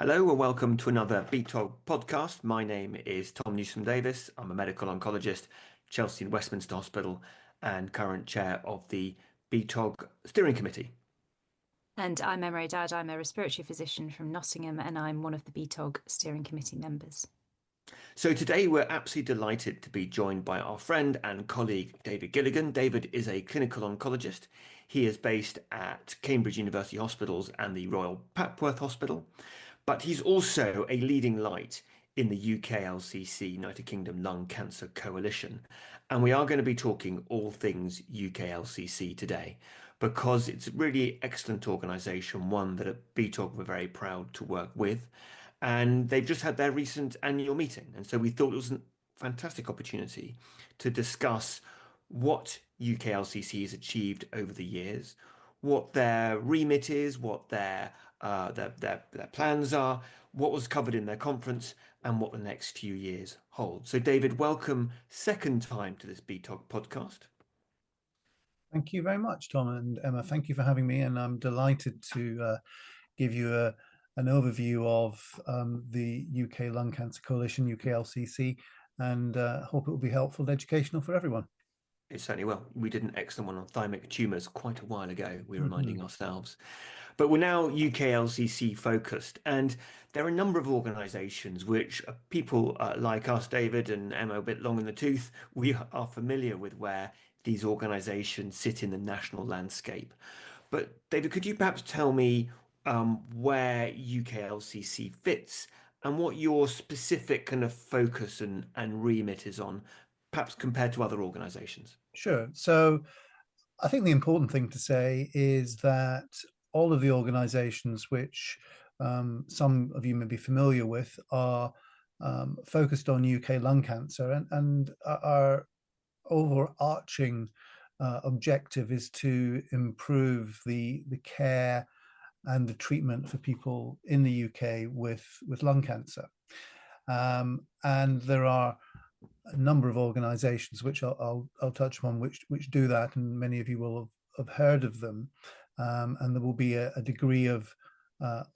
Hello and welcome to another BTOG podcast. My name is Tom Newsom-Davis. I'm a medical oncologist, Chelsea and Westminster Hospital, and current chair of the BTOG steering committee. And I'm Emma Dad. I'm a respiratory physician from Nottingham, and I'm one of the BTOG steering committee members. So today we're absolutely delighted to be joined by our friend and colleague David Gilligan. David is a clinical oncologist. He is based at Cambridge University Hospitals and the Royal Papworth Hospital, but he's also a leading light in the UKLCC, United Kingdom Lung Cancer Coalition. And we are going to be talking all things UKLCC today because it's a really excellent organisation, one that at BTOG we're very proud to work with. And they've just had their recent annual meeting. And so we thought it was a fantastic opportunity to discuss what UKLCC has achieved over the years, what their remit is, what their plans are, what was covered in their conference, and what the next few years hold. So, David, welcome second time to this BTOG podcast. Thank you very much, Tom and Emma. Thank you for having me, and I'm delighted to give you an overview of the UK Lung Cancer Coalition, UKLCC, and hope it will be helpful and educational for everyone. It certainly will. We did an excellent one on thymic tumours quite a while ago, we're reminding ourselves. But we're now UKLCC focused, and there are a number of organisations which people like us, David and Emma, a bit long in the tooth, we are familiar with where these organisations sit in the national landscape. But David, could you perhaps tell me where UKLCC fits and what your specific kind of focus and remit is on, perhaps compared to other organisations? Sure. So I think the important thing to say is that all of the organisations which some of you may be familiar with are focused on UK lung cancer, and our overarching objective is to improve the care and the treatment for people in the UK with lung cancer. And there are a number of organisations which I'll touch upon which do that, and many of you will have heard of them. And there will be a degree of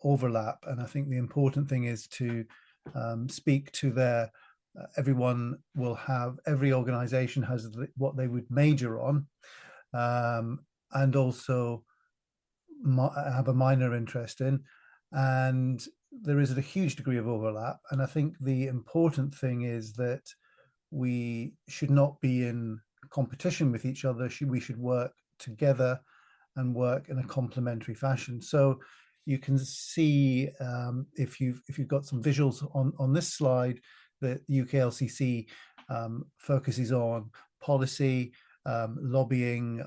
overlap. And I think the important thing is to speak to their. Every organisation has what they would major on, and also have a minor interest in. And there is a huge degree of overlap. And I think the important thing is that we should not be in competition with each other. We should work together and work in a complementary fashion. So you can see, if you've got some visuals on this slide, that UKLCC focuses on policy, lobbying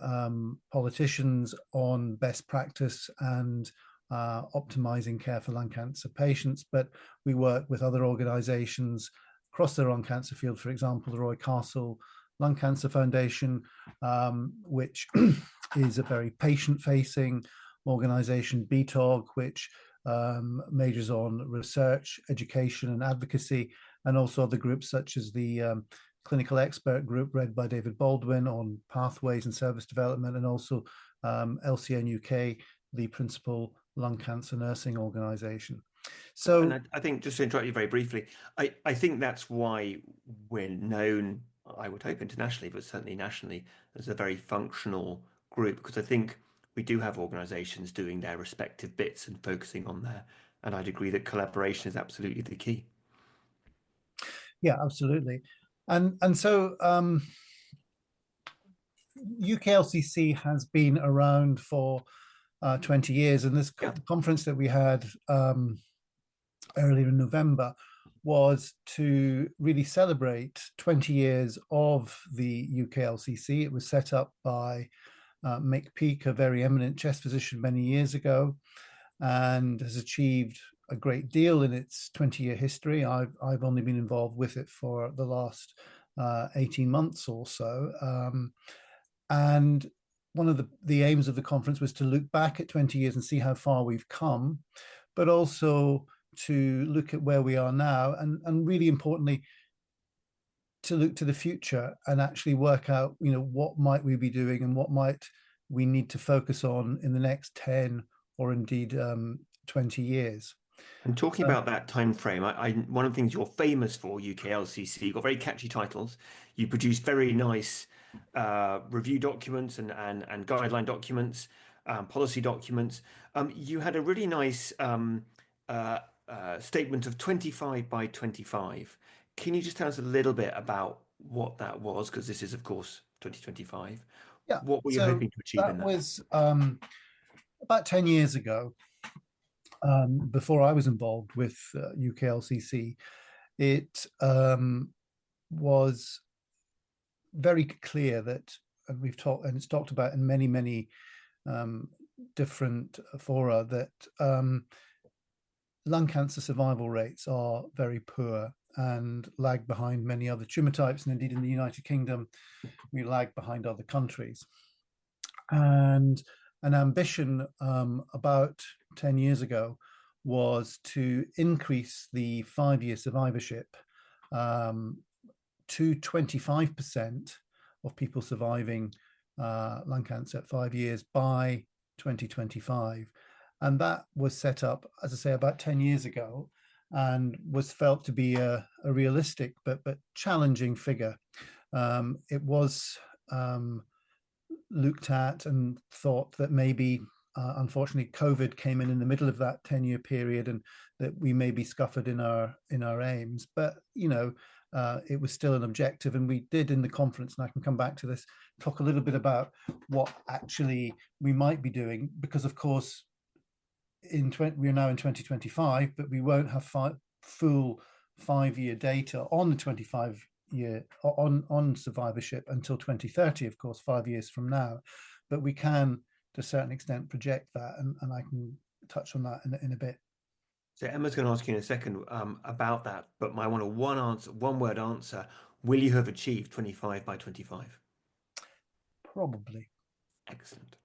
politicians on best practice and optimizing care for lung cancer patients. But we work with other organizations across the lung cancer field, for example, the Roy Castle Lung Cancer Foundation, which is a very patient-facing organization, BTOG, which majors on research, education, and advocacy, and also other groups such as the clinical expert group led by David Baldwin on pathways and service development, and also LCN UK, the principal lung cancer nursing organization. So, and I think, just to interrupt you very briefly, I think that's why we're known, I would hope internationally, but certainly nationally, as a very functional group, because I think we do have organisations doing their respective bits and focusing on there. And I'd agree that collaboration is absolutely the key. Yeah, absolutely. And so UKLCC has been around for 20 years. And this conference that we had earlier in November was to really celebrate 20 years of the UKLCC. It was set up by Mick Peake, a very eminent chest physician many years ago, and has achieved a great deal in its 20-year history. I've only been involved with it for the last 18 months or so. And one of the aims of the conference was to look back at 20 years and see how far we've come, but also to look at where we are now, and really importantly, to look to the future and actually work out, what might we be doing and what might we need to focus on in the next 10 or indeed 20 years. And talking about that time frame, one of the things you're famous for, UKLCC, you've got very catchy titles. You produce very nice review documents and guideline documents, policy documents. You had a really nice statement of 25 by 25. Can you just tell us a little bit about what that was? Because this is, of course, 2025. Yeah. What were you So hoping to achieve in that that? was about 10 years ago, before I was involved with UKLCC. It was very clear that, and we've talked, and it's talked about in many, many different fora, that lung cancer survival rates are very poor and lag behind many other tumor types. And indeed, in the United Kingdom, we lag behind other countries. And an ambition about 10 years ago was to increase the 5-year survivorship to 25% of people surviving lung cancer at 5 years by 2025. And that was set up, as I say, about 10 years ago, and was felt to be a realistic but challenging figure. It was looked at and thought that maybe, unfortunately, COVID came in the middle of that 10-year period, and that we maybe scuppered in our aims. But it was still an objective, and we did in the conference, and I can come back to this, talk a little bit about what actually we might be doing, because of course we're now in 2025, but we won't have full 5-year data on the 25-year on survivorship until 2030, of course, 5 years from now. But we can, to a certain extent, project that, and I can touch on that in a bit. So Emma's going to ask you in a second about that, but I want a one-word answer. Will you have achieved 25 by 25? Probably. Excellent.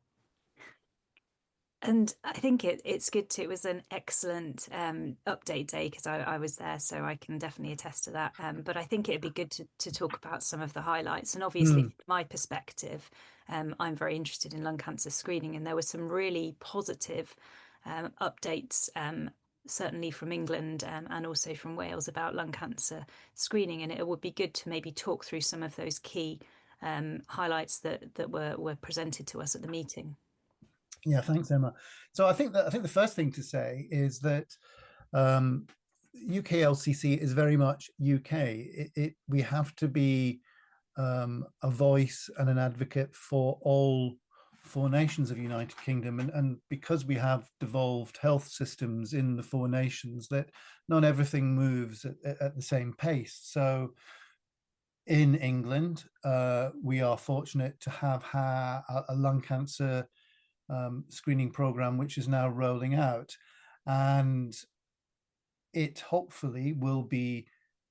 And I think it's good too. It was an excellent update day, because I was there, so I can definitely attest to that. But I think it'd be good to talk about some of the highlights. And obviously, from my perspective, I'm very interested in lung cancer screening, and there were some really positive updates, certainly from England and also from Wales, about lung cancer screening. And it would be good to maybe talk through some of those key highlights that were presented to us at the meeting. Yeah, thanks, Emma. So I think the first thing to say is that UKLCC is very much UK. We have to be a voice and an advocate for all 4 nations of the United Kingdom, and because we have devolved health systems in the 4 nations, that not everything moves at the same pace. So in England, we are fortunate to have a lung cancer screening program, which is now rolling out, and it hopefully will be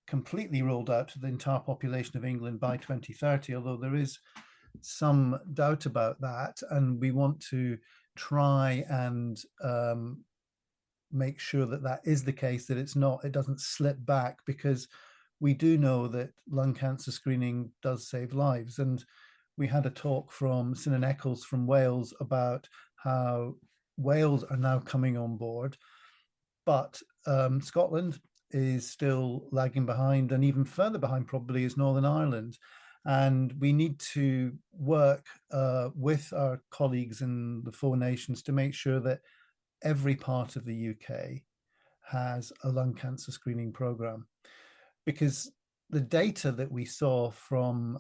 completely rolled out to the entire population of England by 2030, although there is some doubt about that, and we want to try and make sure that that is the case, that it doesn't slip back, because we do know that lung cancer screening does save lives. And we had a talk from Sinan Eccles from Wales about how Wales are now coming on board, but Scotland is still lagging behind, and even further behind probably is Northern Ireland. And we need to work with our colleagues in the 4 nations to make sure that every part of the UK has a lung cancer screening program, because the data that we saw from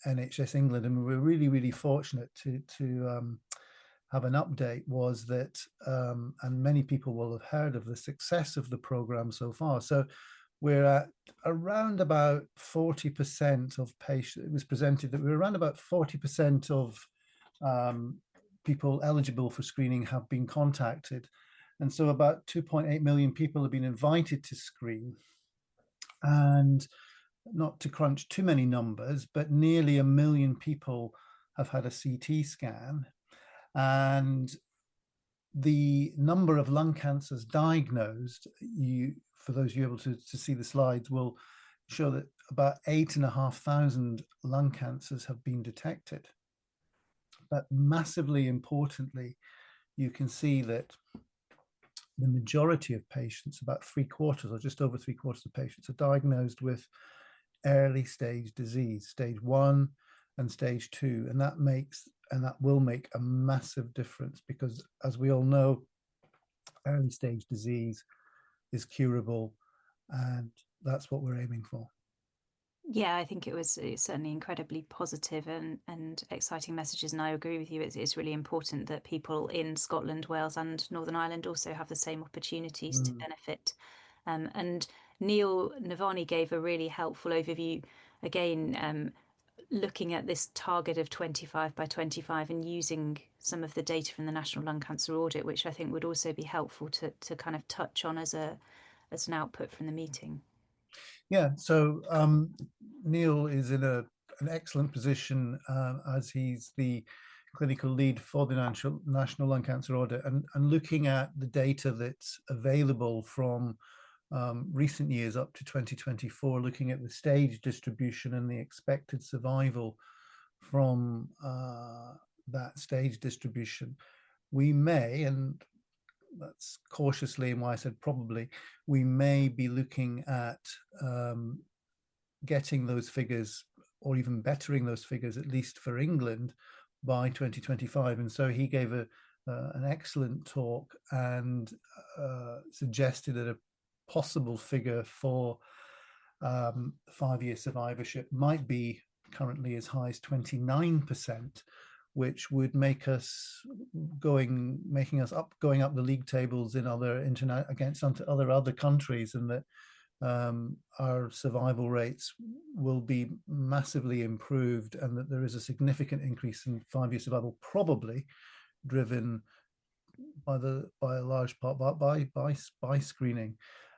NHS England, and we were really, really fortunate to have an update, was that, and many people will have heard of the success of the program so far. So we're at around about 40% of patients. It was presented that we're around about 40% of people eligible for screening have been contacted. And so about 2.8 million people have been invited to screen. And not to crunch too many numbers, but nearly 1 million people have had a CT scan. And the number of lung cancers diagnosed, for those of you able to see the slides, will show that about 8,500 lung cancers have been detected. But massively importantly, you can see that the majority of patients, about 3/4 or just over 3/4 of patients, are diagnosed with early stage disease, stage 1 and stage 2, and that will make a massive difference, because as we all know, early stage disease is curable, and that's what we're aiming for. Yeah, I think it's certainly incredibly positive and exciting messages, and I agree with you. It's really important that people in Scotland, Wales and Northern Ireland also have the same opportunities to benefit. And Neil Navani gave a really helpful overview, again, looking at this target of 25 by 25 and using some of the data from the National Lung Cancer Audit, which I think would also be helpful to kind of touch on as an output from the meeting. Yeah, so Neil is in an excellent position as he's the clinical lead for the National Lung Cancer Audit, and looking at the data that's available from recent years up to 2024, looking at the stage distribution and the expected survival from that stage distribution, we may, and that's cautiously and why I said probably, we may be looking at getting those figures, or even bettering those figures, at least for England, by 2025. And so he gave an excellent talk and suggested that a possible figure for 5-year survivorship might be currently as high as 29%, which would make us going up the league tables in other against other countries, and that our survival rates will be massively improved, and that there is a significant increase in 5-year survival, probably driven by a large part by screening.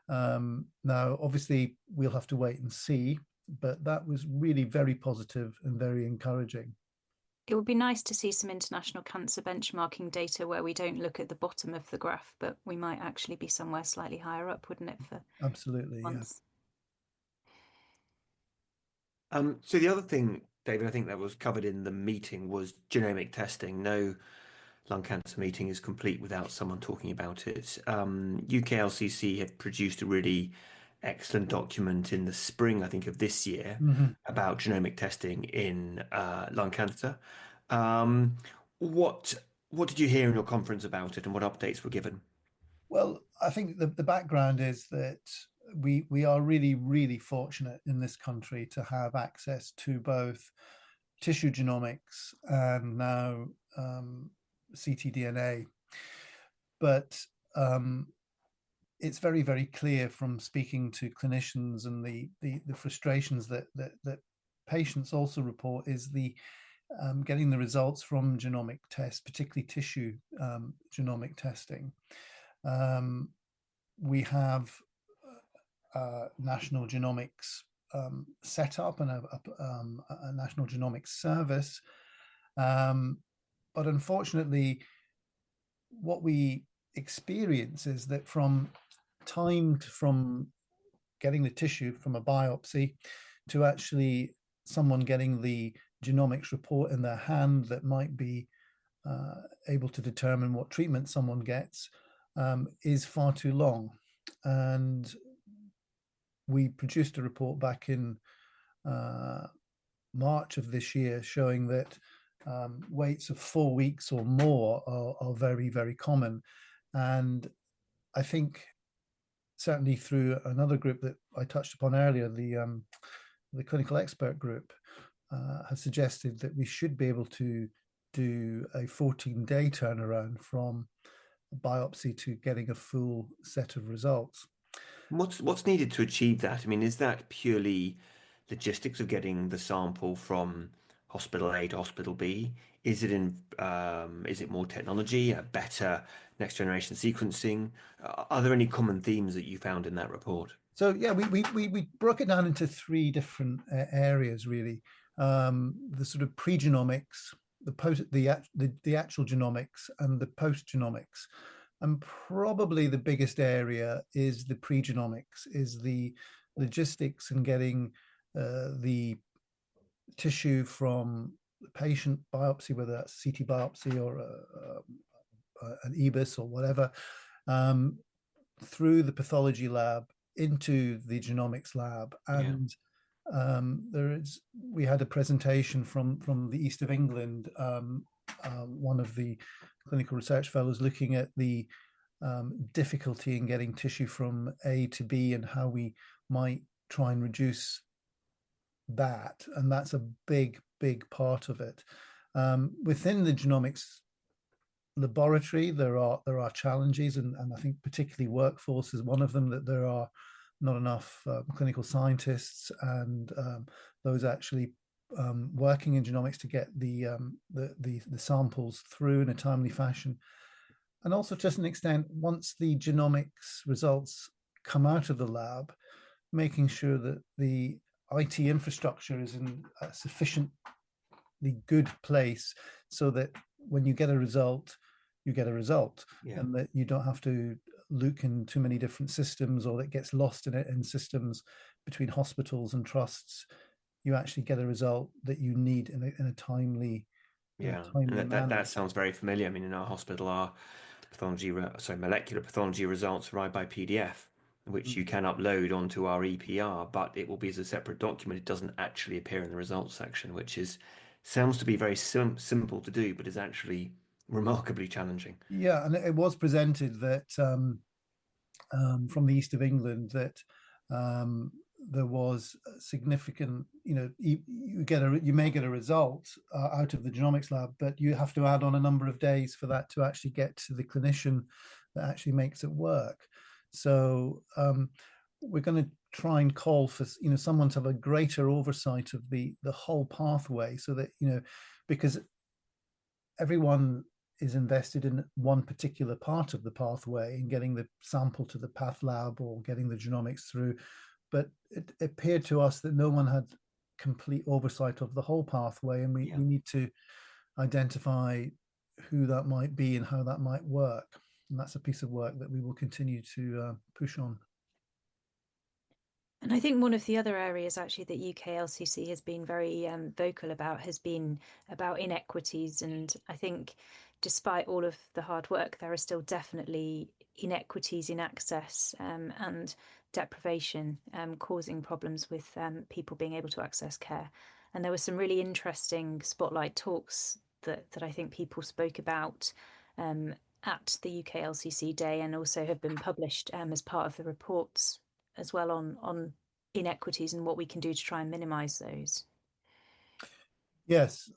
Now, obviously, we'll have to wait and see, but that was really very positive and very encouraging. It would be nice to see some international cancer benchmarking data where we don't look at the bottom of the graph, but we might actually be somewhere slightly higher up, wouldn't it? For absolutely, once. Yeah. So the other thing, David, I think that was covered in the meeting was genomic testing. No lung cancer meeting is complete without someone talking about it. UKLCC have produced a really excellent document in the spring, I think, of this year about genomic testing in lung cancer. What did you hear in your conference about it, and what updates were given? Well, I think the background is that we are really, really fortunate in this country to have access to both tissue genomics and now ctDNA. But it's very, very clear from speaking to clinicians and the frustrations that patients also report is the getting the results from genomic tests, particularly tissue genomic testing. We have national genomics set up and a national genomics service, but unfortunately, what we experience is that from getting the tissue from a biopsy to actually someone getting the genomics report in their hand that might be able to determine what treatment someone gets is far too long. And we produced a report back in March of this year showing that waits of 4 weeks or more are very, very common. And I think certainly through another group that I touched upon earlier, the clinical expert group has suggested that we should be able to do a 14-day turnaround from biopsy to getting a full set of results. What's needed to achieve that? I mean, is that purely logistics of getting the sample from hospital A to hospital B? Is it more technology, a better next generation sequencing? Are there any common themes that you found in that report? So yeah, we broke it down into 3 different areas really. The sort of pre-genomics, the actual genomics, and the post-genomics. And probably the biggest area is the pre-genomics, is the logistics and getting the tissue from the patient biopsy, whether that's CT biopsy or an EBIS or whatever, through the pathology lab into the genomics lab. And we had a presentation from the east of England, one of the clinical research fellows looking at the difficulty in getting tissue from A to B and how we might try and reduce that. And that's a big part of it. Within the genomics laboratory, there are challenges, and I think particularly workforce is one of them, that there are not enough clinical scientists and those actually working in genomics to get the samples through in a timely fashion. And also, to an extent, once the genomics results come out of the lab, making sure that the IT infrastructure is in a sufficiently good place so that when you get a result, you get a result, and that you don't have to look in too many different systems, or that gets lost in systems between hospitals and trusts. You actually get a result that you need in a timely and that sounds very familiar. I mean, in our hospital, our molecular pathology results arrive by PDF, which you can upload onto our EPR, but it will be as a separate document. It doesn't actually appear in the results section, which sounds to be very simple to do, but is actually remarkably challenging. Yeah, and it was presented that from the east of England that there was a significant, you may get a result out of the genomics lab, but you have to add on a number of days for that to actually get to the clinician that actually makes it work. So we're going to try and call for someone to have a greater oversight of the whole pathway, so that because everyone is invested in one particular part of the pathway and getting the sample to the path lab or getting the genomics through. But it appeared to us that no one had complete oversight of the whole pathway, and we need to identify who that might be and how that might work. And that's a piece of work that we will continue to push on. And I think one of the other areas actually that UKLCC has been very vocal about has been about inequities. And I think despite all of the hard work, there are still definitely inequities in access and deprivation causing problems with people being able to access care. And there were some really interesting spotlight talks that I think people spoke about at the UKLCC Day, and also have been published as part of the reports as well on inequities and what we can do to try and minimize those. Yes,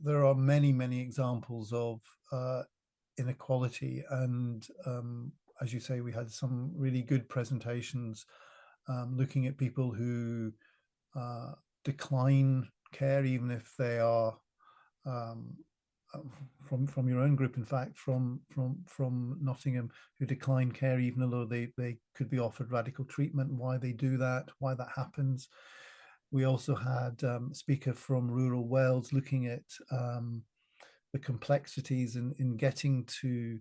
there are many examples of inequality, and as you say, we had some really good presentations looking at people who decline care, even if they are from your own group, in fact, from Nottingham, who decline care even though they could be offered radical treatment, why they do that, why that happens. We also had a speaker from rural Wales looking at the complexities in getting to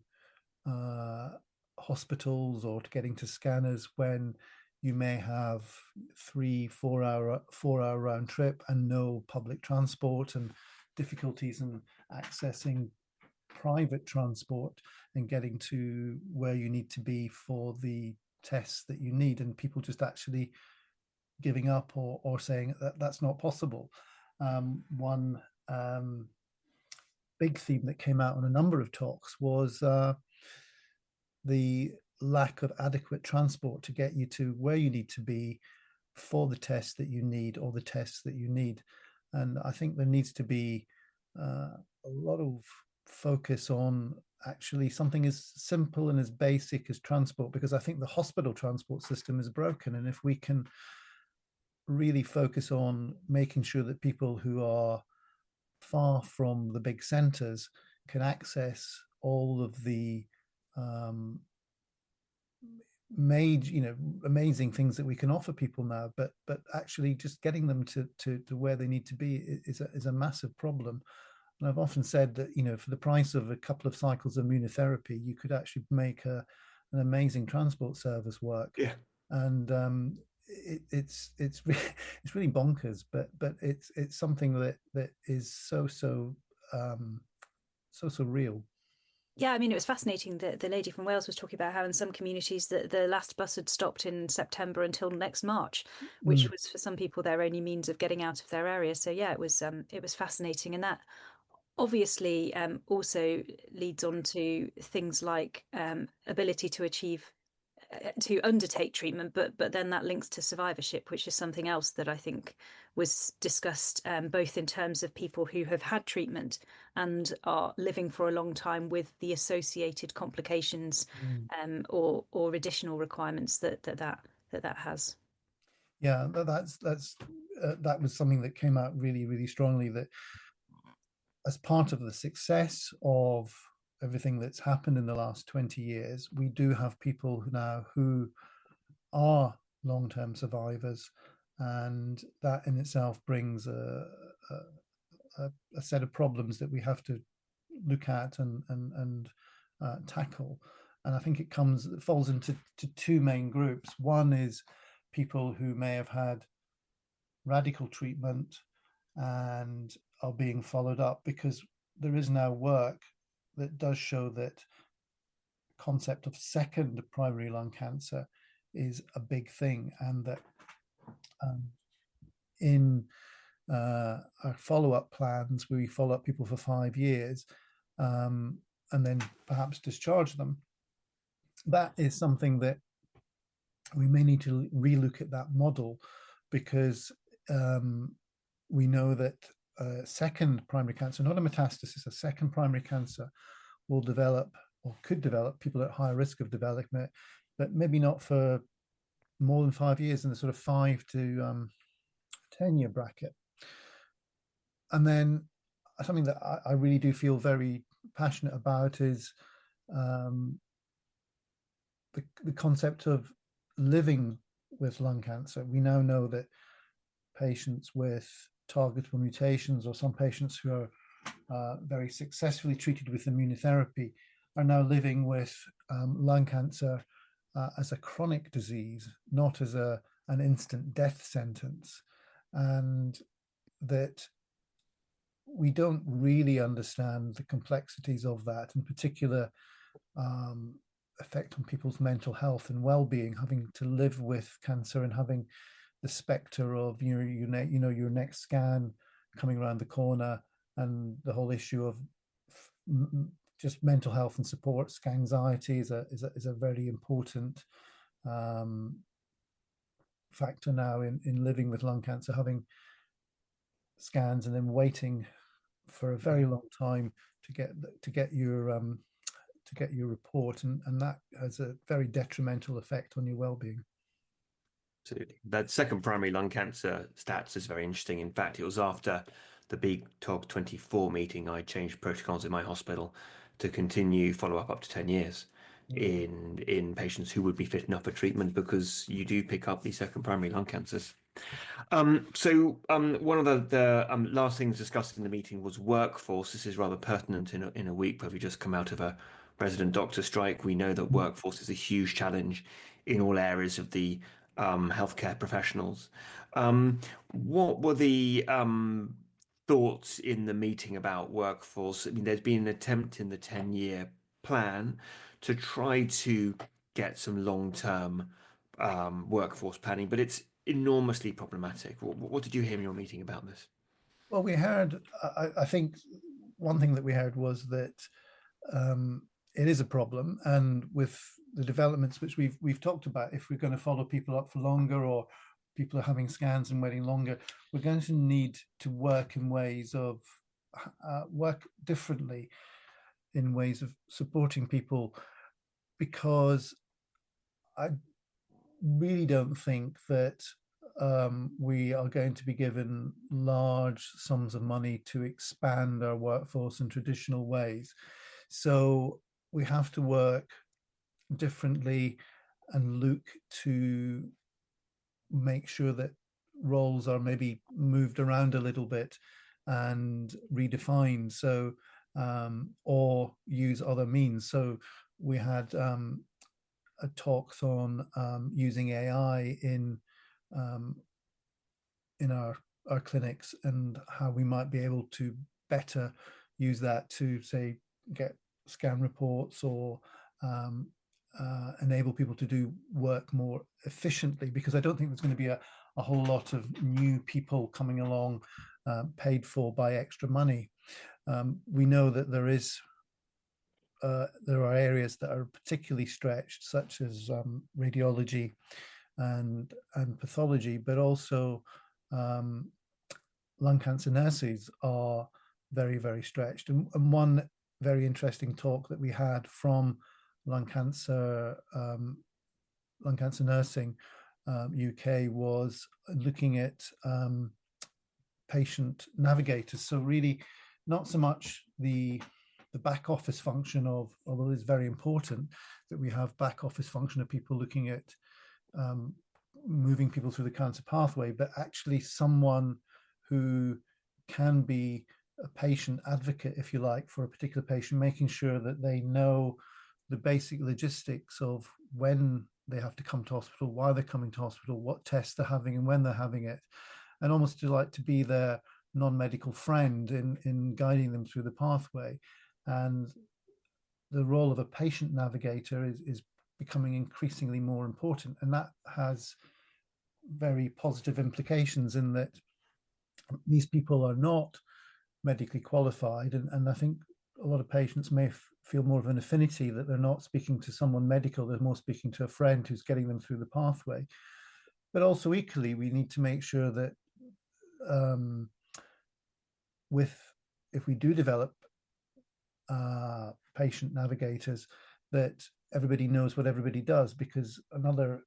hospitals or to getting to scanners when you may have 4 hour round trip and no public transport, and difficulties in accessing private transport and getting to where you need to be for the tests that you need, and people just actually giving up or saying that that's not possible. One big theme that came out on a number of talks was the lack of adequate transport to get you to where you need to be for the tests that you need or the tests that you need. And I think there needs to be a lot of focus on actually something as simple and as basic as transport, because I think the hospital transport system is broken. And if we can really focus on making sure that people who are far from the big centers can access all of the amazing things that we can offer people now, but actually just getting them to where they need to be is a massive problem. And I've often said that for the price of a couple of cycles of immunotherapy, you could actually make an amazing transport service work. And it's really bonkers, but it's something that is so real. Yeah, I mean, it was fascinating that the lady from Wales was talking about how in some communities the last bus had stopped in September until next March, which was for some people their only means of getting out of their area. So yeah, it was fascinating, and that obviously also leads on to things like ability to achieve to undertake treatment, but then that links to survivorship, which is something else that I think was discussed both in terms of people who have had treatment and are living for a long time with the associated complications or additional requirements that has. Yeah, that was something that came out really, really strongly, that as part of the success of everything that's happened in the last 20 years, we do have people now who are long-term survivors, and that in itself brings a set of problems that we have to look at and tackle. And I think it falls into two main groups. One is people who may have had radical treatment and are being followed up, because there is now work that does show that concept of second primary lung cancer is a big thing, and that in our follow-up plans, we follow up people for 5 years and then perhaps discharge them. That is something that we may need to relook at that model, because we know that second primary cancer, not a metastasis, a second primary cancer will develop or could develop people at higher risk of developing it, but maybe not for more than 5 years, in the sort of 5 to 10-year bracket. And then something that I really do feel very passionate about is the concept of living with lung cancer. We now know that patients with targetable mutations, or some patients who are very successfully treated with immunotherapy, are now living with lung cancer as a chronic disease, not as an instant death sentence. And that we don't really understand the complexities of that, in particular effect on people's mental health and well-being, having to live with cancer and having the specter of your next scan coming around the corner, and the whole issue of just mental health and support. Anxiety is a very important factor now in living with lung cancer, having scans and then waiting for a very long time to get your report, and that has a very detrimental effect on your well-being. Absolutely. That second primary lung cancer stats is very interesting. In fact, it was after the BTOG 24 meeting I changed protocols in my hospital to continue follow-up up to 10 years in patients who would be fit enough for treatment, because you do pick up these second primary lung cancers. So one of the last things discussed in the meeting was workforce. This is rather pertinent in a week where we just come out of a resident doctor strike. We know that workforce is a huge challenge in all areas of the healthcare professionals. What were the thoughts in the meeting about workforce? I mean, there's been an attempt in the 10-year plan to try to get some long-term workforce planning, but it's enormously problematic. What did you hear in your meeting about this? Well, we heard, I think one thing that we heard was that it is a problem, and with the developments which we've talked about, if we're going to follow people up for longer, or people are having scans and waiting longer, we're going to need to work in ways of work differently, in ways of supporting people, because I really don't think that we are going to be given large sums of money to expand our workforce in traditional ways. So we have to work differently and look to make sure that roles are maybe moved around a little bit and redefined, so or use other means. So we had a talk on using AI in our clinics, and how we might be able to better use that to, say, get scan reports or enable people to do work more efficiently, because I don't think there's going to be a whole lot of new people coming along paid for by extra money. We know that there are areas that are particularly stretched, such as radiology and pathology, but also lung cancer nurses are very, very stretched. And one very interesting talk that we had from lung cancer nursing UK was looking at patient navigators. So really, not so much the back office function of, although it's very important that we have back office function of people looking at moving people through the cancer pathway, but actually someone who can be a patient advocate, if you like, for a particular patient, making sure that they know the basic logistics of when they have to come to hospital, why they're coming to hospital, what tests they're having and when they're having it, and almost to be their non-medical friend in guiding them through the pathway. And the role of a patient navigator is becoming increasingly more important, and that has very positive implications in that these people are not medically qualified, and I think a lot of patients may feel more of an affinity that they're not speaking to someone medical, they're more speaking to a friend who's getting them through the pathway. But also equally, we need to make sure that if we do develop patient navigators, that everybody knows what everybody does, because another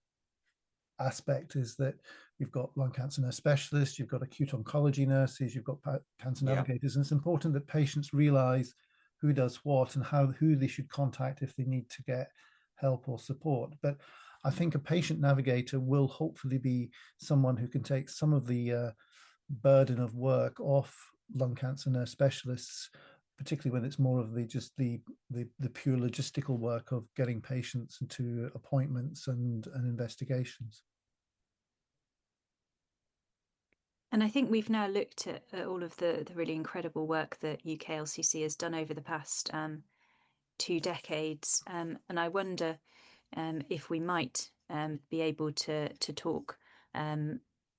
aspect is that you've got lung cancer nurse specialists, you've got acute oncology nurses, you've got cancer navigators, and it's important that patients realize who does what and who they should contact if they need to get help or support. But I think a patient navigator will hopefully be someone who can take some of the burden of work off lung cancer nurse specialists, particularly when it's more of the pure logistical work of getting patients into appointments and investigations. And I think we've now looked at all of the really incredible work that UKLCC has done over the past 2 decades. And I wonder if we might be able to talk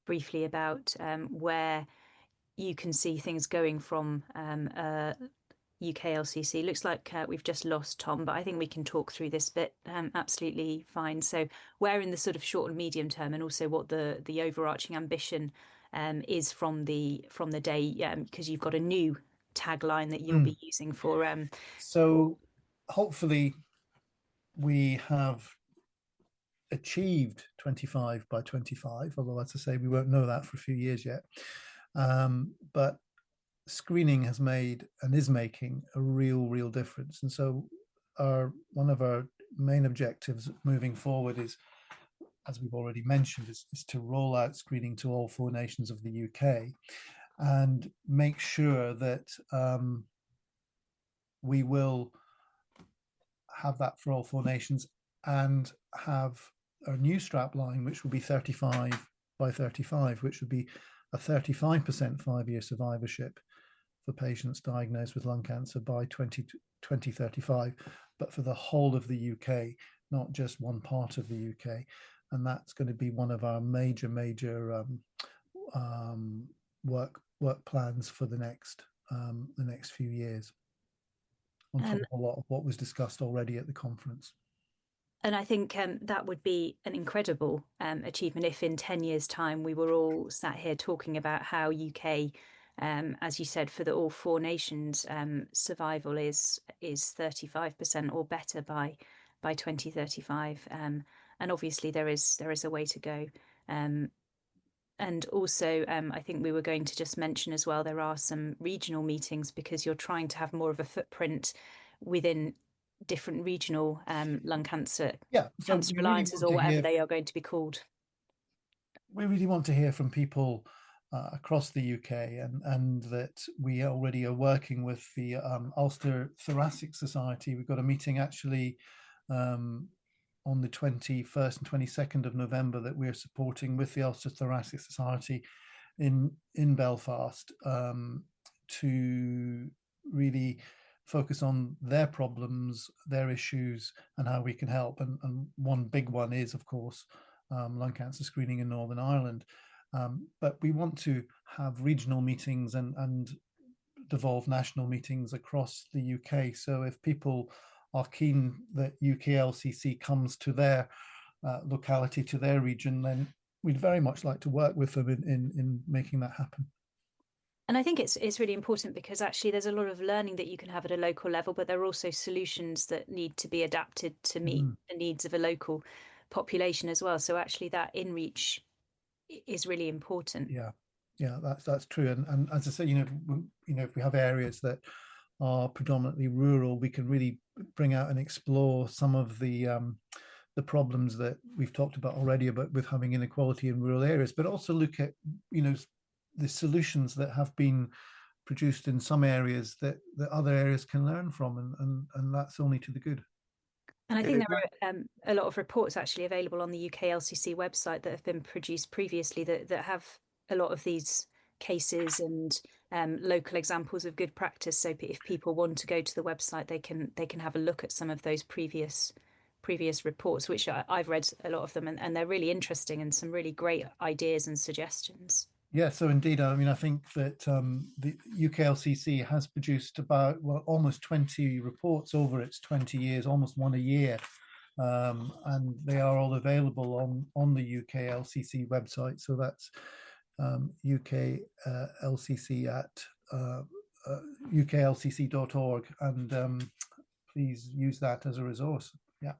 briefly about where you can see things going from UKLCC. Looks like we've just lost Tom, but I think we can talk through this bit absolutely fine. So where in the sort of short and medium term, and also what the overarching ambition is from the day, because you've got a new tagline that you'll be using for so hopefully we have achieved 25 by 25, although as I say, we won't know that for a few years yet, but screening has made and is making a real difference. And so one of our main objectives moving forward is, as we've already mentioned, is to roll out screening to all 4 nations of the UK and make sure that we will have that for all 4 nations and have a new strap line, which will be 35 by 35, which would be a 35% 5-year survivorship for patients diagnosed with lung cancer by 2035, but for the whole of the UK, not just one part of the UK. And that's going to be one of our major work plans for the next few years, on top of a lot of what was discussed already at the conference. And I think that would be an incredible achievement if in 10 years' time we were all sat here talking about how UK, as you said, for the all 4 nations, survival is 35% or better by 2035. And obviously there is a way to go. And also, I think we were going to just mention as well, there are some regional meetings, because you're trying to have more of a footprint within different regional lung cancer cancer alliances, or whatever they are going to be called. We really want to hear from people across the UK, and that we already are working with the Ulster Thoracic Society. We've got a meeting actually on the 21st and 22nd of November that we're supporting with the Ulster Thoracic Society in Belfast to really focus on their problems, their issues, and how we can help. And one big one is, of course, lung cancer screening in Northern Ireland. But we want to have regional meetings and devolve national meetings across the UK. So if people are keen that UKLCC comes to their locality, to their region, then we'd very much like to work with them in making that happen. And I think it's really important because actually there's a lot of learning that you can have at a local level, but there are also solutions that need to be adapted to meet the needs of a local population as well. So actually that in-reach is really important. Yeah, that's true. And as I say, if we have areas that are predominantly rural, we can really bring out and explore some of the problems that we've talked about already about with having inequality in rural areas, but also look at the solutions that have been produced in some areas that other areas can learn from, and that's only to the good. And I think there are a lot of reports actually available on the UKLCC website that have been produced previously that have a lot of these cases and local examples of good practice. So if people want to go to the website, they can have a look at some of those previous reports, which I've read a lot of them, and they're really interesting and some really great ideas and suggestions. Yeah, so indeed, I mean, I think that the UKLCC has produced about almost 20 reports over its 20 years, almost one a year, and they are all available on the UKLCC website. So that's UKLCC at uklcc.org, and please use that as a resource. Yeah.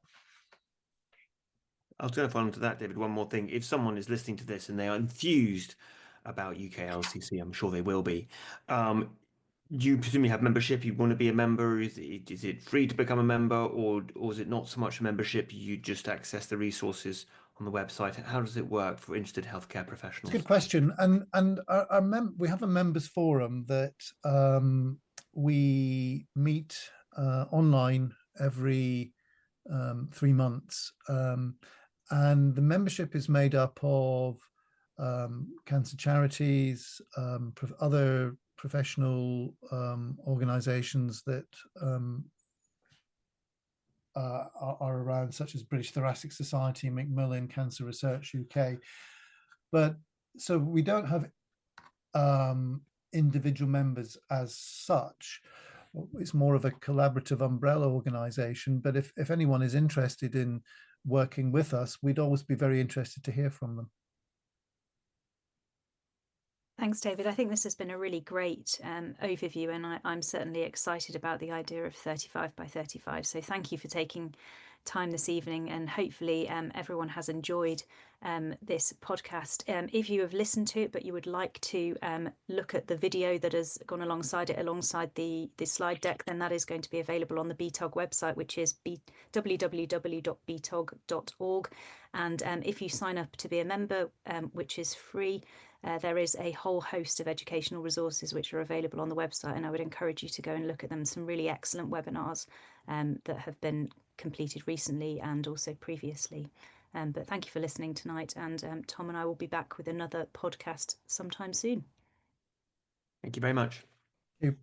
I was going to follow on to that, David. One more thing. If someone is listening to this and they are enthused about UKLCC, I'm sure they will be. You presumably have membership. You want to be a member. Is it free to become a member, or is it not so much a membership? You just access the resources on the website. How does it work for interested healthcare professionals? Good question. And we have a members forum that we meet online every 3 months, and the membership is made up of cancer charities, other professional organizations that are around, such as British Thoracic Society, Macmillan, Cancer Research UK. But so we don't have individual members as such. It's more of a collaborative umbrella organization. But if anyone is interested in working with us, we'd always be very interested to hear from them. Thanks, David. I think this has been a really great overview, and I'm certainly excited about the idea of 35 by 35. So thank you for taking time this evening, and hopefully everyone has enjoyed this podcast. If you have listened to it but you would like to look at the video that has gone alongside it, alongside the slide deck, then that is going to be available on the BTOG website, which is www.btog.org. And if you sign up to be a member, which is free, there is a whole host of educational resources which are available on the website, and I would encourage you to go and look at them. Some really excellent webinars that have been completed recently and also previously. But thank you for listening tonight, and Tom and I will be back with another podcast sometime soon. Thank you very much. Thank you.